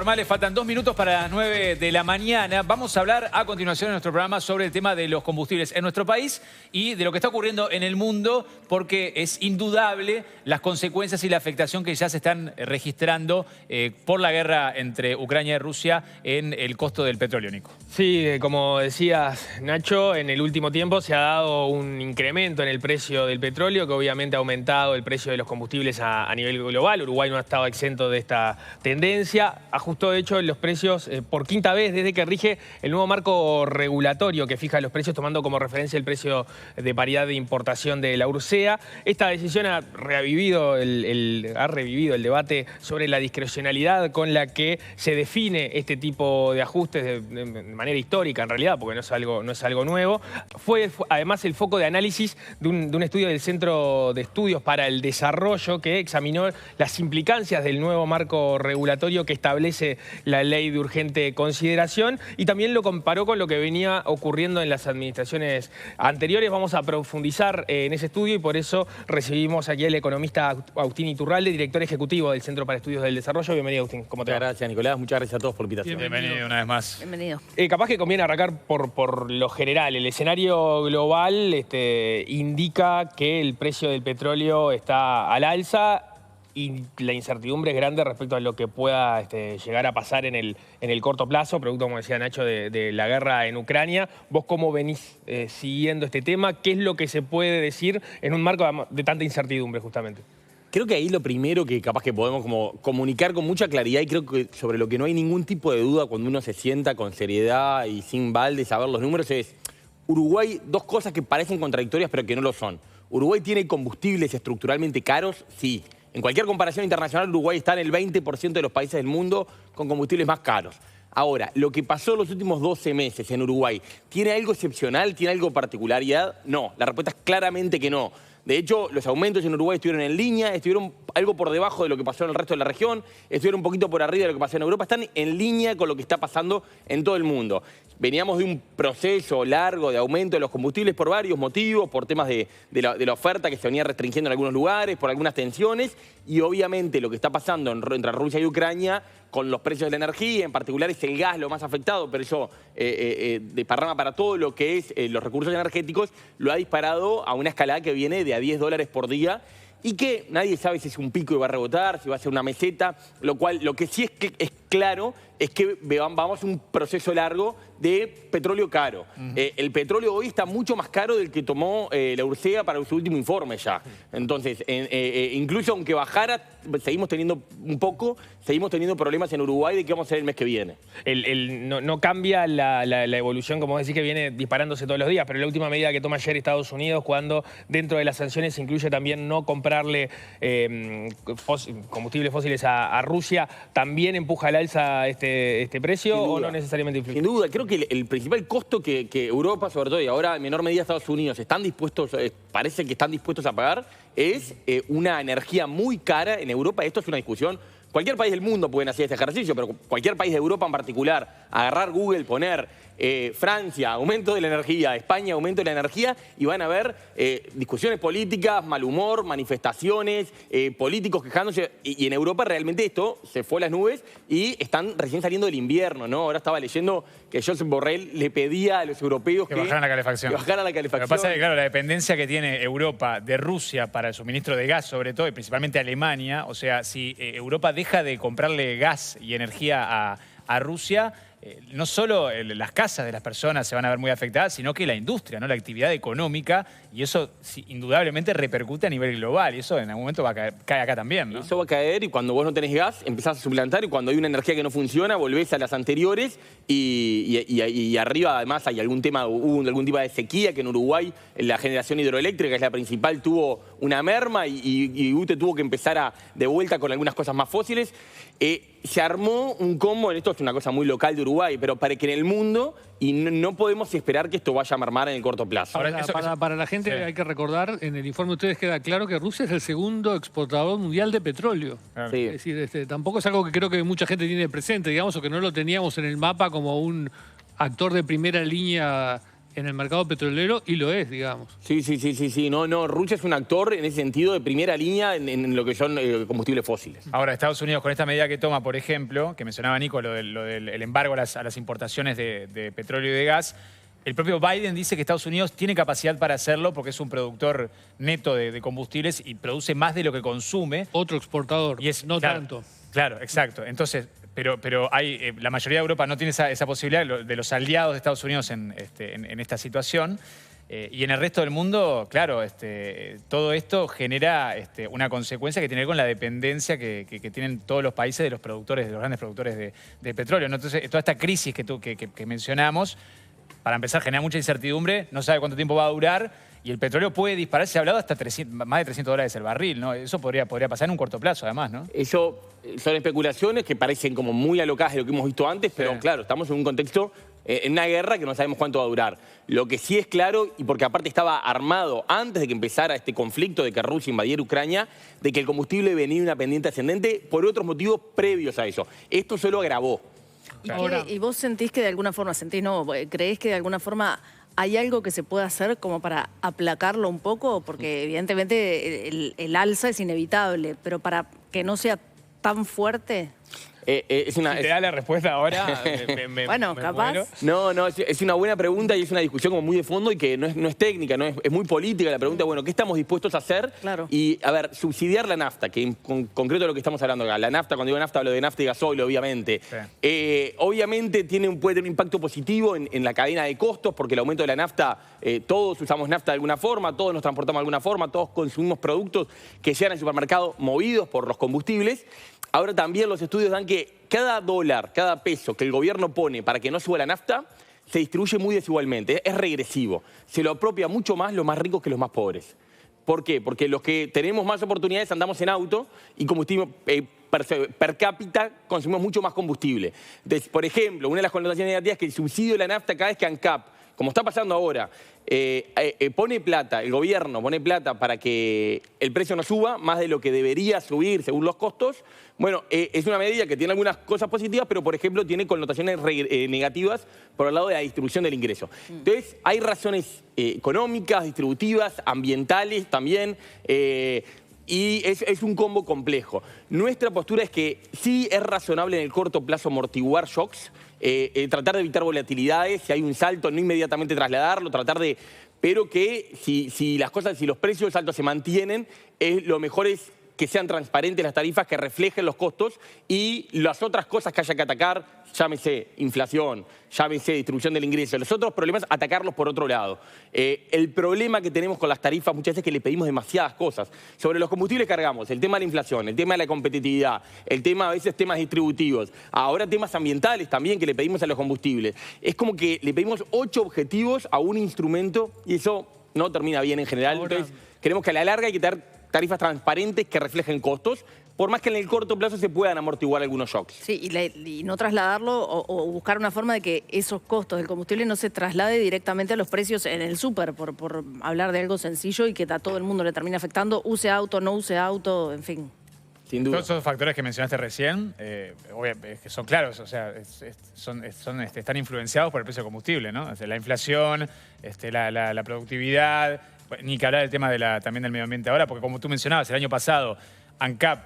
informales. Faltan 2 minutos para las 9 de la mañana. Vamos a hablar a continuación en nuestro programa sobre el tema de los combustibles en nuestro país y de lo que está ocurriendo en el mundo, porque es indudable las consecuencias y la afectación que ya se están registrando por la guerra entre Ucrania y Rusia en el costo del petróleo, Nico. Sí, como decías, Nacho, en el último tiempo se ha dado un incremento en el precio del petróleo, que obviamente ha aumentado el precio de los combustibles a nivel global. Uruguay no ha estado exento de esta tendencia. Ajustó, de hecho, los precios por quinta vez desde que rige el nuevo marco regulatorio que fija los precios, tomando como referencia el precio de paridad de importación de la URSEA. Esta decisión ha revivido el debate sobre la discrecionalidad con la que se define este tipo de ajustes de manera histórica, en realidad, porque no es algo nuevo. Fue además el foco de análisis de un estudio del Centro de Estudios para el Desarrollo que examinó las implicancias del nuevo marco regulatorio que establece la ley de urgente consideración y también lo comparó con lo que venía ocurriendo en las administraciones anteriores. Vamos a profundizar en ese estudio y por eso recibimos aquí al economista Agustín Iturralde, director ejecutivo del Centro para Estudios del Desarrollo. Bienvenido, Agustín. ¿Cómo te va? Muchas gracias, Nicolás. Muchas gracias a todos por la invitación. Bienvenido una vez más. Bienvenido. Capaz que conviene arrancar por lo general. El escenario global indica que el precio del petróleo está al alza y la incertidumbre es grande respecto a lo que pueda llegar a pasar en el corto plazo, producto, como decía Nacho, de la guerra en Ucrania. ¿Vos cómo venís siguiendo este tema? ¿Qué es lo que se puede decir en un marco de tanta incertidumbre, justamente? Creo que ahí lo primero que capaz que podemos como comunicar con mucha claridad, y creo que sobre lo que no hay ningún tipo de duda cuando uno se sienta con seriedad y sin balde a ver los números, es Uruguay, dos cosas que parecen contradictorias pero que no lo son. Uruguay tiene combustibles estructuralmente caros, sí. En cualquier comparación internacional, Uruguay está en el 20% de los países del mundo con combustibles más caros. Ahora, lo que pasó los últimos 12 meses en Uruguay, ¿tiene algo excepcional? ¿Tiene algo particularidad? No, la respuesta es claramente que no. De hecho, los aumentos en Uruguay estuvieron en línea, estuvieron algo por debajo de lo que pasó en el resto de la región, estuvieron un poquito por arriba de lo que pasó en Europa, están en línea con lo que está pasando en todo el mundo. Veníamos de un proceso largo de aumento de los combustibles por varios motivos, por temas de la oferta que se venía restringiendo en algunos lugares, por algunas tensiones, y obviamente lo que está pasando entre Rusia y Ucrania con los precios de la energía, en particular es el gas lo más afectado, pero eso desparrama para todo lo que es los recursos energéticos, lo ha disparado a una escalada que viene de a $10 por día y que nadie sabe si es un pico y va a rebotar, si va a ser una meseta, lo que sí es claro es que vamos a un proceso largo de petróleo caro. El petróleo hoy está mucho más caro del que tomó la URSEA para su último informe ya. Entonces, incluso aunque bajara, seguimos teniendo problemas en Uruguay de qué vamos a hacer el mes que viene. No cambia la evolución, como decís, que viene disparándose todos los días, pero la última medida que toma ayer Estados Unidos, cuando dentro de las sanciones incluye también no comprarle combustibles fósiles a Rusia, ¿también empuja al alza este precio o no necesariamente influye? Sin duda, creo que el principal costo que Europa, sobre todo, y ahora en menor medida Estados Unidos, parece que están dispuestos a pagar, es una energía muy cara en Europa. Esto es una discusión. Cualquier país del mundo puede hacer este ejercicio, pero cualquier país de Europa en particular, agarrar Google, poner Francia, aumento de la energía, España, aumento de la energía, y van a ver discusiones políticas, mal humor, manifestaciones, políticos quejándose, y en Europa realmente esto se fue a las nubes y están recién saliendo del invierno, ¿no? Ahora estaba leyendo que Josep Borrell le pedía a los europeos que bajaran la calefacción. Que bajaran la calefacción. Lo que pasa es que, claro, la dependencia que tiene Europa de Rusia para el suministro de gas, sobre todo, y principalmente Alemania, o sea, si Europa deja de comprarle gas y energía a Rusia, no solo las casas de las personas se van a ver muy afectadas, sino que la industria, ¿no? La actividad económica, y eso indudablemente repercute a nivel global, y eso en algún momento cae acá también, ¿no? Eso va a caer y cuando vos no tenés gas, empezás a suplantar, y cuando hay una energía que no funciona, volvés a las anteriores, y arriba además hubo algún tipo de sequía, que en Uruguay la generación hidroeléctrica, que es la principal, tuvo una merma y UTE tuvo que empezar de vuelta con algunas cosas más fósiles. Se armó un combo, esto es una cosa muy local de Uruguay, pero para que en el mundo, y no podemos esperar que esto vaya a mermar en el corto plazo. Ahora, para la gente hay que recordar, en el informe de ustedes queda claro que Rusia es el segundo exportador mundial de petróleo. Sí. Es decir, tampoco es algo que creo que mucha gente tiene presente, digamos, o que no lo teníamos en el mapa como un actor de primera línea en el mercado petrolero y lo es, digamos. Sí. No, Rusia es un actor en ese sentido de primera línea en lo que son combustibles fósiles. Ahora, Estados Unidos con esta medida que toma, por ejemplo, que mencionaba Nico, lo del el embargo a las importaciones de petróleo y de gas, el propio Biden dice que Estados Unidos tiene capacidad para hacerlo porque es un productor neto de combustibles y produce más de lo que consume. Otro exportador, Y es, no claro, tanto. Claro, exacto. Entonces, pero hay, la mayoría de Europa no tiene esa posibilidad de los aliados de Estados Unidos en esta situación. Y en el resto del mundo, claro, todo esto genera una consecuencia que tiene que ver con la dependencia que tienen todos los países de los productores, de los grandes productores de petróleo, ¿no? Entonces, toda esta crisis que mencionamos, para empezar, genera mucha incertidumbre, no sabe cuánto tiempo va a durar y el petróleo puede disparar, se ha hablado hasta más de $300 el barril, ¿no? Eso podría pasar en un corto plazo, además, ¿no? Eso son especulaciones que parecen como muy alocadas de lo que hemos visto antes, pero claro, estamos en un contexto, en una guerra que no sabemos cuánto va a durar. Lo que sí es claro, y porque aparte estaba armado antes de que empezara este conflicto de que Rusia invadiera Ucrania, de que el combustible venía una pendiente ascendente por otros motivos previos a eso. Esto solo agravó. ¿Y vos sentís que de alguna forma, creés que de alguna forma hay algo que se puede hacer como para aplacarlo un poco? Porque evidentemente el alza es inevitable, pero para que no sea tan fuerte... Si te da la respuesta ahora, bueno, capaz. muero. No, es una buena pregunta y es una discusión como muy de fondo y que no es técnica, es muy política la pregunta. Bueno, ¿qué estamos dispuestos a hacer? Claro. Y, a ver, subsidiar la nafta, que en concreto es lo que estamos hablando acá. La nafta, cuando digo nafta, hablo de nafta y gasoil, obviamente. Sí. Obviamente puede tener un impacto positivo en la cadena de costos, porque el aumento de la nafta, todos usamos nafta de alguna forma, todos nos transportamos de alguna forma, todos consumimos productos que llegan al supermercado movidos por los combustibles. Ahora también los estudios dan que cada dólar, cada peso que el gobierno pone para que no suba la nafta, se distribuye muy desigualmente, es regresivo. Se lo apropia mucho más los más ricos que los más pobres. ¿Por qué? Porque los que tenemos más oportunidades andamos en auto y combustible per cápita consumimos mucho más combustible. Entonces, por ejemplo, una de las connotaciones negativas es que el subsidio de la nafta cada vez que ANCAP, como está pasando ahora, pone plata, el gobierno pone plata para que el precio no suba más de lo que debería subir según los costos. Bueno, es una medida que tiene algunas cosas positivas, pero por ejemplo tiene connotaciones negativas por el lado de la distribución del ingreso. Entonces, hay razones económicas, distributivas, ambientales también, y es un combo complejo. Nuestra postura es que sí es razonable en el corto plazo amortiguar shocks, tratar de evitar volatilidades, si hay un salto no inmediatamente trasladarlo, pero que si los precios altos se mantienen, lo mejor es que sean transparentes las tarifas, que reflejen los costos y las otras cosas que haya que atacar, llámese inflación, llámese distribución del ingreso, los otros problemas, atacarlos por otro lado. El problema que tenemos con las tarifas muchas veces es que le pedimos demasiadas cosas. Sobre los combustibles cargamos el tema de la inflación, el tema de la competitividad, el tema a veces temas distributivos, ahora temas ambientales también que le pedimos a los combustibles. Es como que le pedimos 8 objetivos a un instrumento y eso no termina bien en general. Entonces, queremos que a la larga hay que tener tarifas transparentes que reflejen costos, por más que en el corto plazo se puedan amortiguar algunos shocks. Sí, y no trasladarlo o buscar una forma de que esos costos del combustible no se traslade directamente a los precios en el súper, por hablar de algo sencillo y que a todo el mundo le termina afectando, use auto, no use auto, en fin. Sin duda. Todos esos factores que mencionaste recién, que son claros, o sea, están influenciados por el precio del combustible, ¿no? La inflación, la productividad, ni que hablar del tema también del medio ambiente ahora, porque como tú mencionabas, el año pasado ANCAP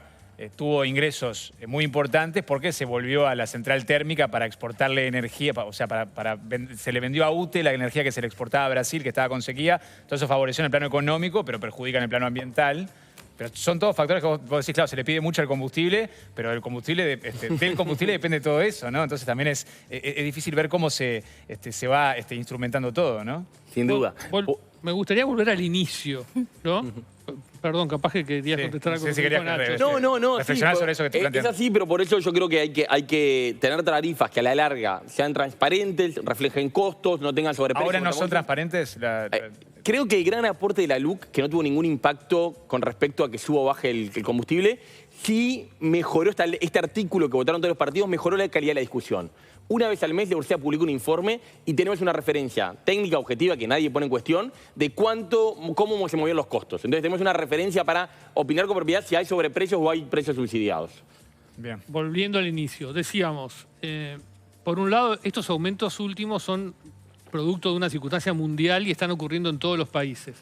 tuvo ingresos muy importantes porque se volvió a la central térmica para exportarle energía, o sea, se le vendió a UTE la energía que se le exportaba a Brasil, que estaba con sequía. Todo eso favoreció en el plano económico, pero perjudica en el plano ambiental. Pero son todos factores que vos decís, claro, se le pide mucho al combustible, pero del combustible depende todo eso, ¿no? Entonces también es difícil ver cómo se va instrumentando todo, ¿no? Sin duda. Me gustaría volver al inicio, ¿no? Perdón, capaz que querías contestar algo. Sí, quería No. reflexionar sobre eso que te planteas. Es así, pero por eso yo creo que hay que tener tarifas que a la larga sean transparentes, reflejen costos, no tengan sobreprecios. ¿Ahora no son transparentes? Creo que el gran aporte de la LUC, que no tuvo ningún impacto con respecto a que suba o baje el combustible, sí mejoró este artículo que votaron todos los partidos, mejoró la calidad de la discusión. Una vez al mes la universidad publica un informe y tenemos una referencia técnica objetiva que nadie pone en cuestión de cómo se movieron los costos. Entonces tenemos una referencia para opinar con propiedad si hay sobreprecios o hay precios subsidiados. Bien. Volviendo al inicio, decíamos, por un lado, estos aumentos últimos son producto de una circunstancia mundial y están ocurriendo en todos los países.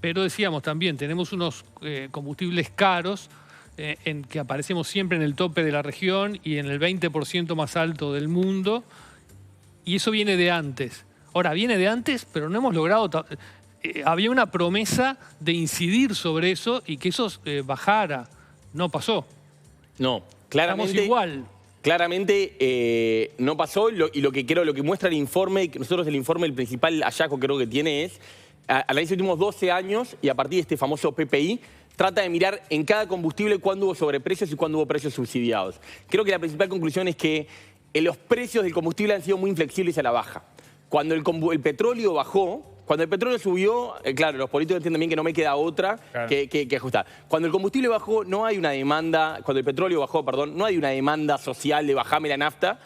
Pero decíamos también, tenemos unos combustibles caros en que aparecemos siempre en el tope de la región y en el 20% más alto del mundo, y eso viene de antes. Ahora, viene de antes, pero no hemos logrado... había una promesa de incidir sobre eso y que eso bajara. No pasó. No, claramente... Estamos igual. Claramente no pasó y lo que muestra el informe, que nosotros el informe, el principal hallazgo creo que tiene es, a los últimos 12 años y a partir de este famoso PPI, trata de mirar en cada combustible cuándo hubo sobreprecios y cuándo hubo precios subsidiados. Creo que la principal conclusión es que los precios del combustible han sido muy inflexibles a la baja. Cuando el petróleo bajó, cuando el petróleo subió, claro, los políticos entienden bien que no me queda otra que ajustar. Cuando el combustible bajó, no hay una demanda, cuando el petróleo bajó, perdón, no hay una demanda social de bajame la nafta.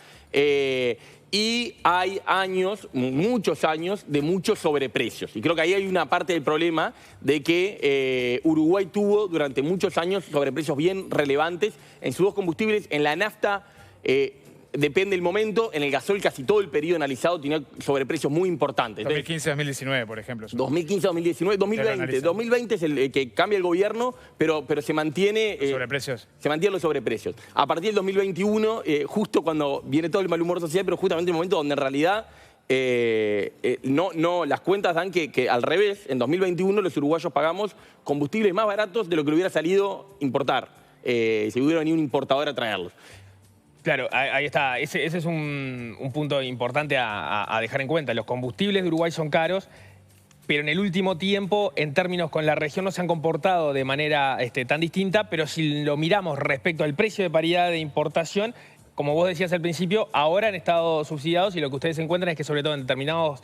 Y hay años, muchos años, de muchos sobreprecios. Y creo que ahí hay una parte del problema de que Uruguay tuvo durante muchos años sobreprecios bien relevantes en sus dos combustibles. En la nafta, depende del momento, en el gasol casi todo el periodo analizado tenía sobreprecios muy importantes. 2015-2019, por ejemplo. 2015-2019, 2020. 2020 es el que cambia el gobierno, pero se mantiene... ¿Los sobreprecios? Se mantienen los sobreprecios. A partir del 2021, justo cuando viene todo el mal humor social, pero justamente el momento donde en realidad las cuentas dan que al revés, en 2021 los uruguayos pagamos combustibles más baratos de lo que le hubiera salido importar, si hubiera venido un importador a traerlos. Claro, ahí está. Ese es un punto importante a dejar en cuenta. Los combustibles de Uruguay son caros, pero en el último tiempo, en términos con la región, no se han comportado de manera tan distinta, pero si lo miramos respecto al precio de paridad de importación, como vos decías al principio, ahora han estado subsidiados y lo que ustedes encuentran es que sobre todo en determinados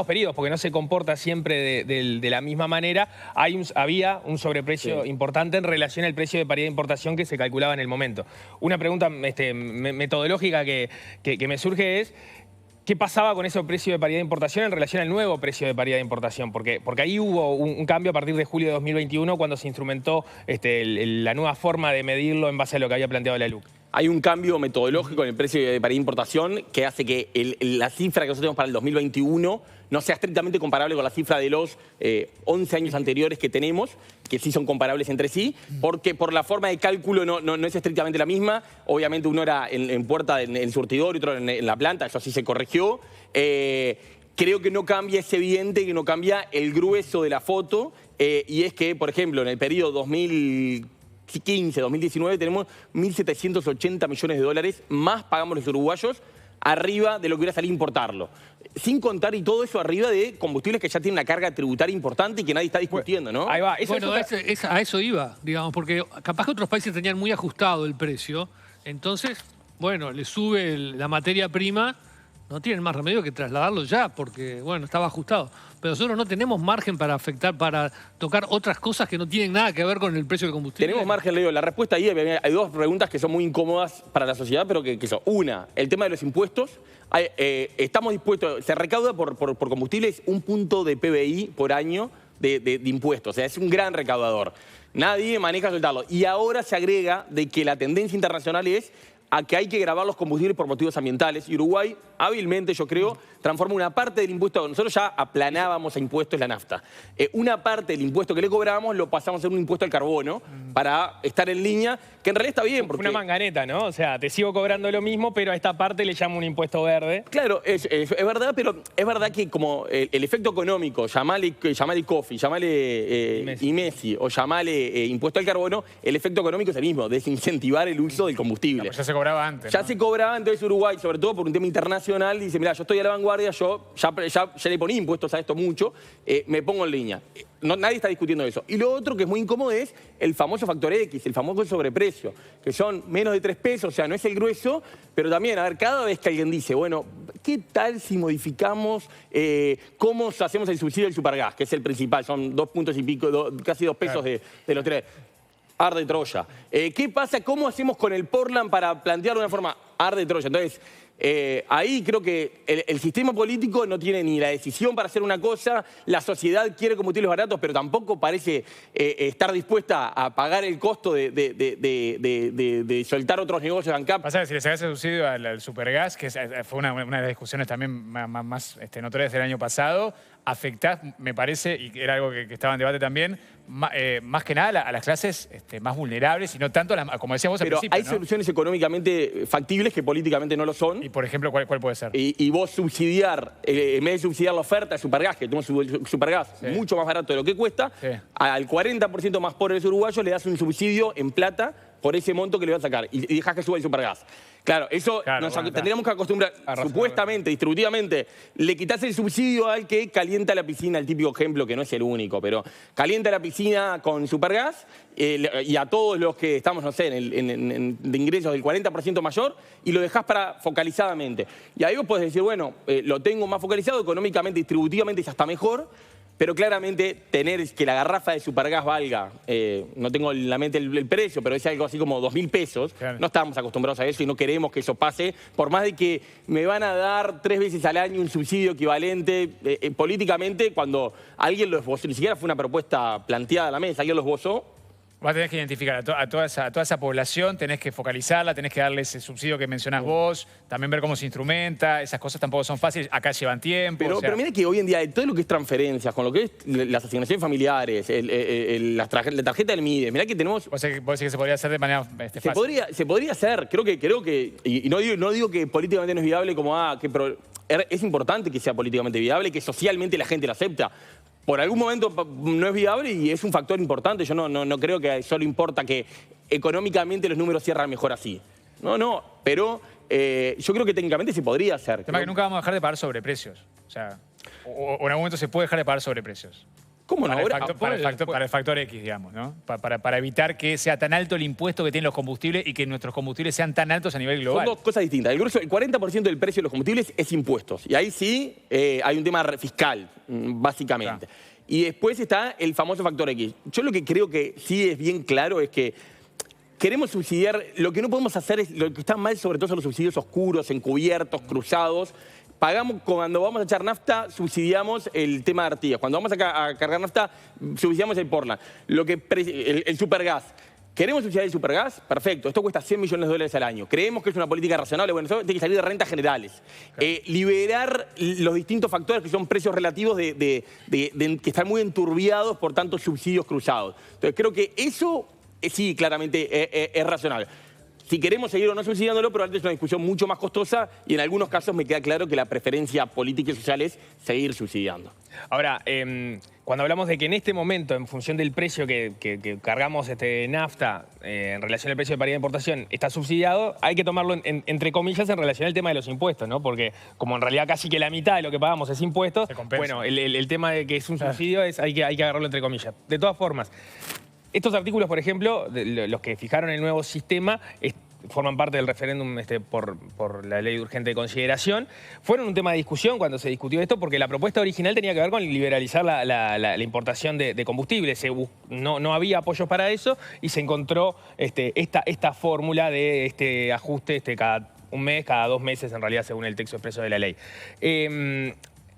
periodos, porque no se comporta siempre de la misma manera, había un sobreprecio importante en relación al precio de paridad de importación que se calculaba en el momento. Una pregunta metodológica que me surge es, ¿qué pasaba con ese precio de paridad de importación en relación al nuevo precio de paridad de importación? Porque ahí hubo un cambio a partir de julio de 2021 cuando se instrumentó la nueva forma de medirlo en base a lo que había planteado la LUC. Hay un cambio metodológico en el precio de paridad de importación que hace que la cifra que nosotros tenemos para el 2021 no sea estrictamente comparable con la cifra de los 11 años anteriores que tenemos, que sí son comparables entre sí, porque por la forma de cálculo no es estrictamente la misma. Obviamente uno era en puerta en el surtidor y otro en la planta, eso sí se corrigió. Creo que no cambia, es evidente que no cambia el grueso de la foto, y es que, por ejemplo, en el periodo 2015, 2019 tenemos 1.780 millones de dólares más pagamos los uruguayos arriba de lo que hubiera salido importarlo. Sin contar y todo eso arriba de combustibles que ya tienen una carga tributaria importante y que nadie está discutiendo, ¿no? Ahí va. Bueno, a eso iba, digamos, porque capaz que otros países tenían muy ajustado el precio, entonces, bueno, le sube la materia prima, no tienen más remedio que trasladarlo ya, porque, bueno, estaba ajustado. Pero nosotros no tenemos margen para para tocar otras cosas que no tienen nada que ver con el precio del combustible. Tenemos margen, Leo. La respuesta ahí, hay dos preguntas que son muy incómodas para la sociedad, pero que son. Una, el tema de los impuestos. Estamos dispuestos, se recauda por combustibles 1 punto de PBI por año de impuestos. O sea, es un gran recaudador. Nadie maneja soltarlo. Y ahora se agrega de que la tendencia internacional es a que hay que gravar los combustibles por motivos ambientales. Y Uruguay, hábilmente, yo creo, transforma una parte del impuesto. Nosotros ya aplanábamos a impuestos la nafta. Una parte del impuesto que le cobrábamos lo pasamos a ser un impuesto al carbono para estar en línea, que en realidad está bien. Porque... Una manganeta, ¿no? O sea, te sigo cobrando lo mismo, pero a esta parte le llamo un impuesto verde. Claro, es verdad, pero es verdad que como el efecto económico, llamale COFI, llamale IMESI o llamale impuesto al carbono, el efecto económico es el mismo, desincentivar el uso del combustible. Pues ya se cobraba antes, ya ¿no? Se cobraba, entonces Uruguay, sobre todo por un tema internacional, dice, mira, yo estoy a la vanguardia, yo ya le ponía impuestos a esto mucho, me pongo en línea. Nadie está discutiendo eso. Y lo otro que es muy incómodo es el famoso factor X, el famoso sobreprecio, que son menos de 3 pesos, o sea, no es el grueso, pero también, a ver, cada vez que alguien dice, bueno, ¿qué tal si modificamos cómo hacemos el subsidio del supergas, que es el principal, son 2 puntos y pico, casi 2 pesos de los 3. Arde Troya. ¿Qué pasa? ¿Cómo hacemos con el Portland para plantearlo de una forma? Arde Troya. Entonces, Ahí creo que el sistema político no tiene ni la decisión para hacer una cosa, la sociedad quiere combustibles baratos, pero tampoco parece estar dispuesta a pagar el costo de soltar otros negocios de ANCAP. Pasa que si le sacás el subsidio al supergas, que fue una de las discusiones también más notorias del año pasado, afectás, me parece, y era algo que estaba en debate también, más que nada a las clases más vulnerables y no tanto, como decías vos al Pero principio, hay ¿no? soluciones económicamente factibles que políticamente no lo son. Y por ejemplo, ¿cuál puede ser? Y vos subsidiar, en vez de subsidiar la oferta de Supergas, que tenemos Supergas mucho más barato de lo que cuesta, al 40% más pobre de los uruguayos le das un subsidio en plata por ese monto que le vas a sacar y dejás que suba el Supergas. Claro, eso tendríamos que acostumbrar, supuestamente, distributivamente, le quitas el subsidio al que calienta la piscina, el típico ejemplo que no es el único, pero calienta la piscina con Supergas y a todos los que estamos, no sé, de ingresos del 40% mayor y lo dejás para focalizadamente. Y ahí vos podés decir, bueno, lo tengo más focalizado, económicamente, distributivamente ya está mejor, pero claramente tener que la garrafa de Supergas valga, no tengo en la mente el precio, pero es algo así como 2.000 pesos. Claro. No estamos acostumbrados a eso y no queremos que eso pase. Por más de que me van a dar 3 veces al año un subsidio equivalente, políticamente, cuando alguien lo esbozó, ni siquiera fue una propuesta planteada a la mesa, alguien lo esbozó. Vas a tener que identificar a toda esa población, tenés que focalizarla, tenés que darle ese subsidio que mencionás vos, también ver cómo se instrumenta, esas cosas tampoco son fáciles, acá llevan tiempo. Pero mira que hoy en día todo lo que es transferencias, con lo que es las asignaciones familiares, la tarjeta del MIDES, mirá que tenemos... ¿Vos decís que se podría hacer de manera fácil? Se podría hacer, creo que y no digo que políticamente no es viable como, es importante que sea políticamente viable, que socialmente la gente lo acepta. Por algún momento no es viable y es un factor importante. Yo no creo que solo importa que económicamente los números cierran mejor así. No, pero yo creo que técnicamente se podría hacer. El tema es que nunca vamos a dejar de pagar sobreprecios. O sea, o en algún momento se puede dejar de pagar sobreprecios. ¿Cómo no? Para el factor X, digamos, ¿no? Para evitar que sea tan alto el impuesto que tienen los combustibles y que nuestros combustibles sean tan altos a nivel global. Son dos cosas distintas. El 40% del precio de los combustibles es impuestos. Y ahí sí hay un tema fiscal, básicamente. Claro. Y después está el famoso factor X. Yo lo que creo que sí es bien claro es que queremos subsidiar, lo que no podemos hacer es, lo que está mal sobre todo son los subsidios oscuros, encubiertos, cruzados. Pagamos, cuando vamos a echar nafta, subsidiamos el tema de Artigas. Cuando vamos a cargar nafta, subsidiamos el Portland. El Supergas. ¿Queremos subsidiar el Supergas? Perfecto. Esto cuesta $100 millones al año. ¿Creemos que es una política razonable? Bueno, eso tiene que salir de rentas generales. Claro. Liberar los distintos factores que son precios relativos que están muy enturbiados por tantos subsidios cruzados. Entonces, creo que eso sí, claramente es razonable. Si queremos seguir o no subsidiándolo, probablemente es una discusión mucho más costosa y en algunos casos me queda claro que la preferencia política y social es seguir subsidiando. Ahora, cuando hablamos de que en este momento, en función del precio que cargamos nafta en relación al precio de paridad de importación, está subsidiado, hay que tomarlo entre comillas en relación al tema de los impuestos, ¿no? Porque como en realidad casi que la mitad de lo que pagamos es impuestos, bueno, el tema de que es un subsidio hay que agarrarlo entre comillas. De todas formas, estos artículos, por ejemplo, los que fijaron el nuevo sistema, forman parte del referéndum por la ley urgente de consideración, fueron un tema de discusión cuando se discutió esto, porque la propuesta original tenía que ver con liberalizar la importación de combustibles. No había apoyos para eso y se encontró esta fórmula de este ajuste cada un mes, cada 2 meses, en realidad, según el texto expreso de la ley.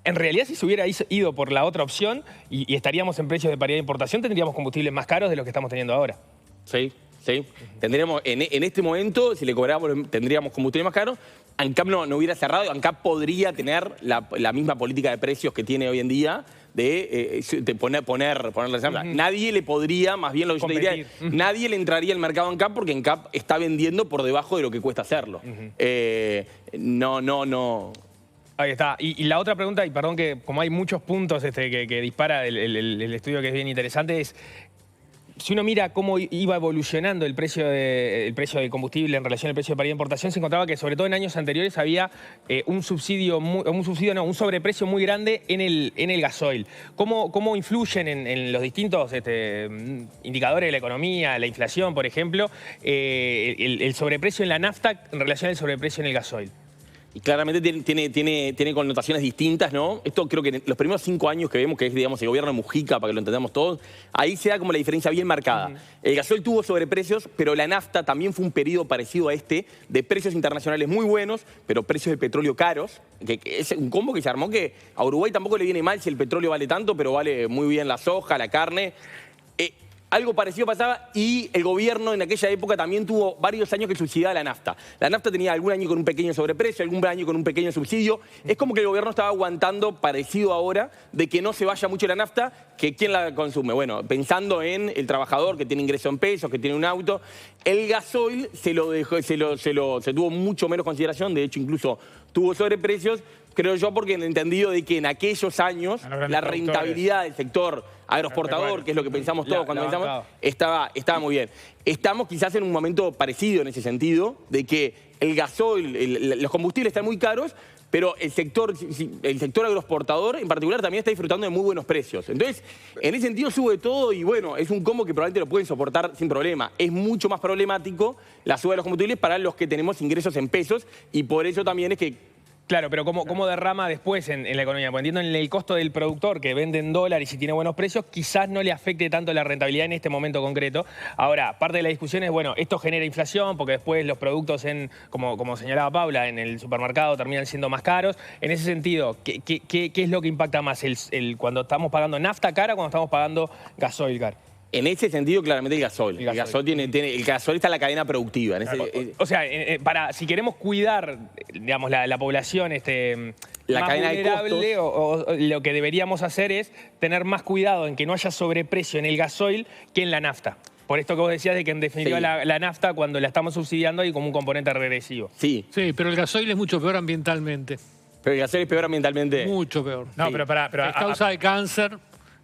En realidad, si se hubiera ido por la otra opción y estaríamos en precios de paridad de importación, tendríamos combustibles más caros de los que estamos teniendo ahora. Sí. Tendríamos, en este momento, si le cobráramos, tendríamos combustibles más caros. ANCAP no hubiera cerrado. ANCAP podría tener la misma política de precios que tiene hoy en día de ponerla. Nadie le podría, más bien lo que yo te diría, nadie le entraría al mercado ANCAP porque ANCAP está vendiendo por debajo de lo que cuesta hacerlo. No. Ahí está. Y la otra pregunta, y perdón que como hay muchos puntos que dispara el estudio que es bien interesante, es si uno mira cómo iba evolucionando el precio de combustible en relación al precio de paridad de importación, se encontraba que sobre todo en años anteriores había un sobreprecio muy grande en el gasoil. ¿Cómo influyen en los distintos indicadores de la economía, la inflación, por ejemplo, el sobreprecio en la nafta en relación al sobreprecio en el gasoil? y claramente tiene connotaciones distintas, ¿no? Esto creo que en los primeros 5 años que vemos, que es, digamos, el gobierno de Mujica, para que lo entendamos todos, ahí se da como la diferencia bien marcada. El gasoil tuvo sobreprecios, pero la nafta también fue un periodo parecido a este, de precios internacionales muy buenos, pero precios del petróleo caros, que es un combo que se armó que a Uruguay tampoco le viene mal si el petróleo vale tanto, pero vale muy bien la soja, la carne. Algo parecido pasaba y el gobierno en aquella época también tuvo varios años que subsidiaba la nafta. La nafta tenía algún año con un pequeño sobreprecio, algún año con un pequeño subsidio. Es como que el gobierno estaba aguantando, parecido ahora, de que no se vaya mucho la nafta, que ¿quién la consume? Bueno, pensando en el trabajador que tiene ingreso en pesos, que tiene un auto. El gasoil se tuvo mucho menos consideración, de hecho incluso tuvo sobreprecios, creo yo, porque en el entendido de que en aquellos años la rentabilidad del sector agroexportador, que es lo que pensamos todos cuando pensamos, estaba muy bien. Estamos quizás en un momento parecido en ese sentido, de que el gasoil, los combustibles están muy caros, pero el sector agroexportador en particular también está disfrutando de muy buenos precios. Entonces, en ese sentido sube todo y bueno, es un combo que probablemente lo pueden soportar sin problema. Es mucho más problemático la suba de los combustibles para los que tenemos ingresos en pesos y por eso también es que... Claro, pero ¿cómo derrama después en la economía? Porque entiendo en el costo del productor que vende en dólares y tiene buenos precios, quizás no le afecte tanto la rentabilidad en este momento concreto. Ahora, parte de la discusión es, bueno, esto genera inflación porque después los productos, como señalaba Paula, en el supermercado terminan siendo más caros. En ese sentido, ¿qué es lo que impacta más? Cuando estamos pagando nafta cara o cuando estamos pagando gasoil caro? En ese sentido, claramente el gasoil. El gasoil está en la cadena productiva. O sea, si queremos cuidar, digamos, la población la más cadena vulnerable, o lo que deberíamos hacer es tener más cuidado en que no haya sobreprecio en el gasoil que en la nafta. Por esto que vos decías de que en definitiva la nafta, cuando la estamos subsidiando, hay como un componente regresivo. Sí, pero el gasoil es mucho peor ambientalmente. pero el gasoil es peor ambientalmente. Mucho peor. No, Sí. pero Es causa de cáncer.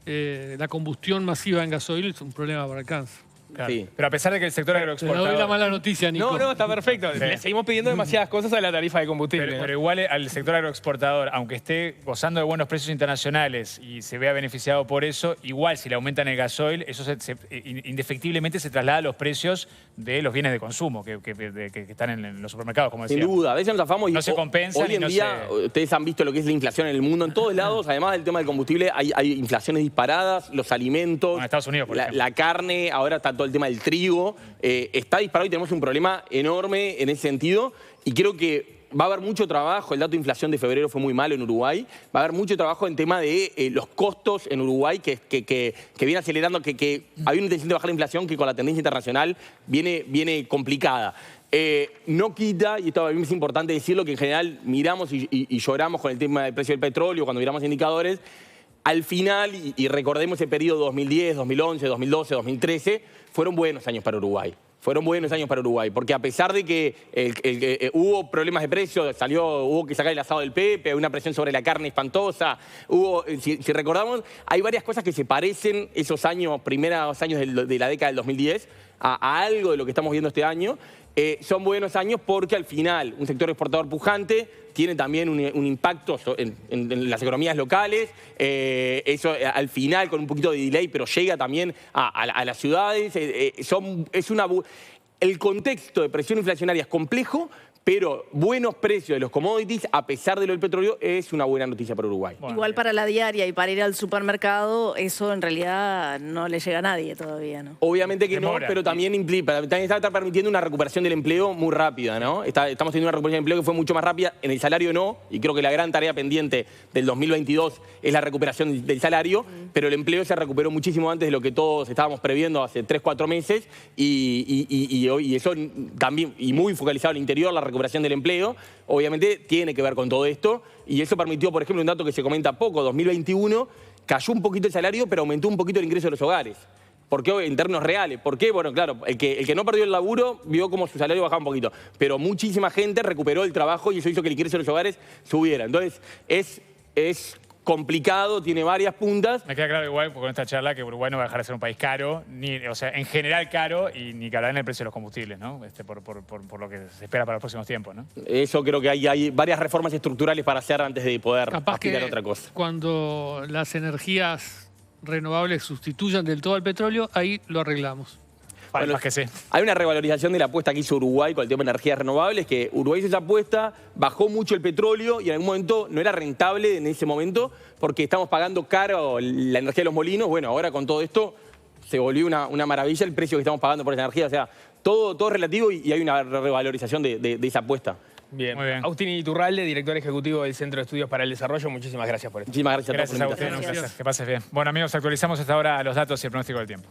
La combustión masiva en gasoil es un problema para el cáncer. claro. Sí. Pero a pesar de que el sector Te doy la agroexportador... mala noticia, Nico. No, está perfecto. Le seguimos pidiendo demasiadas cosas a la tarifa de combustible. Pero igual al sector agroexportador, aunque esté gozando de buenos precios internacionales y se vea beneficiado por eso, igual si le aumentan el gasoil, eso indefectiblemente se traslada a los precios de los bienes de consumo que están en los supermercados, como decía. Sin duda, a veces nos afamos y No se compensan hoy y en no día ustedes han visto lo que es la inflación en el mundo en todos lados, además del tema del combustible hay inflaciones disparadas, los alimentos, Bueno, en Estados Unidos, por ejemplo. la carne, ahora está todo el tema del trigo, está disparado y tenemos un problema enorme en ese sentido y creo que va a haber mucho trabajo, el dato de inflación de febrero fue muy malo en Uruguay, va a haber mucho trabajo en tema de los costos en Uruguay que viene acelerando, que hay una intención de bajar la inflación que con la tendencia internacional viene complicada. No quita, y esto a mí es importante decirlo, que en general miramos y lloramos con el tema del precio del petróleo cuando miramos indicadores. Al final, y recordemos el periodo 2010, 2011, 2012, 2013, fueron buenos años para Uruguay. Fueron buenos años para Uruguay, porque a pesar de que hubo problemas de precios, hubo que sacar el asado del Pepe, una presión sobre la carne espantosa, si recordamos, hay varias cosas que se parecen esos años, primeros años de la década del 2010, a algo de lo que estamos viendo este año. Son buenos años porque al final un sector exportador pujante tiene también un impacto en las economías locales, eso al final con un poquito de delay, pero llega también a las ciudades. El contexto de presión inflacionaria es complejo, pero buenos precios de los commodities, a pesar de lo del petróleo, es una buena noticia para Uruguay. Bueno, Igual bien. para la diaria y para ir al supermercado, eso en realidad no le llega a nadie todavía, ¿no? Obviamente que Demora. no, pero también está permitiendo una recuperación del empleo muy rápida, ¿no? Estamos teniendo una recuperación del empleo que fue mucho más rápida. En el salario no, y creo que la gran tarea pendiente del 2022 es la recuperación del salario, pero el empleo se recuperó muchísimo antes de lo que todos estábamos previendo hace 3, 4 meses, y eso también, y muy focalizado al interior, la recuperación del empleo, obviamente tiene que ver con todo esto, y eso permitió, por ejemplo, un dato que se comenta poco, 2021 cayó un poquito el salario, pero aumentó un poquito el ingreso de los hogares. ¿Por qué en términos reales? ¿Por qué? Bueno, claro, el que no perdió el laburo vio como su salario bajaba un poquito, pero muchísima gente recuperó el trabajo y eso hizo que el ingreso de los hogares subiera. Entonces, es complicado, tiene varias puntas. Me queda claro igual con esta charla que Uruguay no va a dejar de ser un país caro, o sea, en general caro, y ni que hablar en el precio de los combustibles, ¿no? Por lo que se espera para los próximos tiempos, ¿no? Eso creo que hay varias reformas estructurales para hacer antes de poder Capaz aspirar que a otra cosa. cuando las energías renovables sustituyan del todo al petróleo, ahí lo arreglamos. Más que sí. Hay una revalorización de la apuesta que hizo Uruguay con el tema de energías renovables, que Uruguay hizo esa apuesta, bajó mucho el petróleo y en algún momento no era rentable en ese momento porque estamos pagando caro la energía de los molinos. Bueno, ahora con todo esto se volvió una maravilla el precio que estamos pagando por esa energía. O sea, todo es relativo y hay una revalorización de esa apuesta. Bien. Muy bien. Agustín Iturralde, director ejecutivo del Centro de Estudios para el Desarrollo, muchísimas gracias por esto. Muchísimas gracias a todos Gracias, por la Agustín. invitación. Un placer. Que pases bien. Bueno, amigos, actualizamos hasta ahora los datos y el pronóstico del tiempo.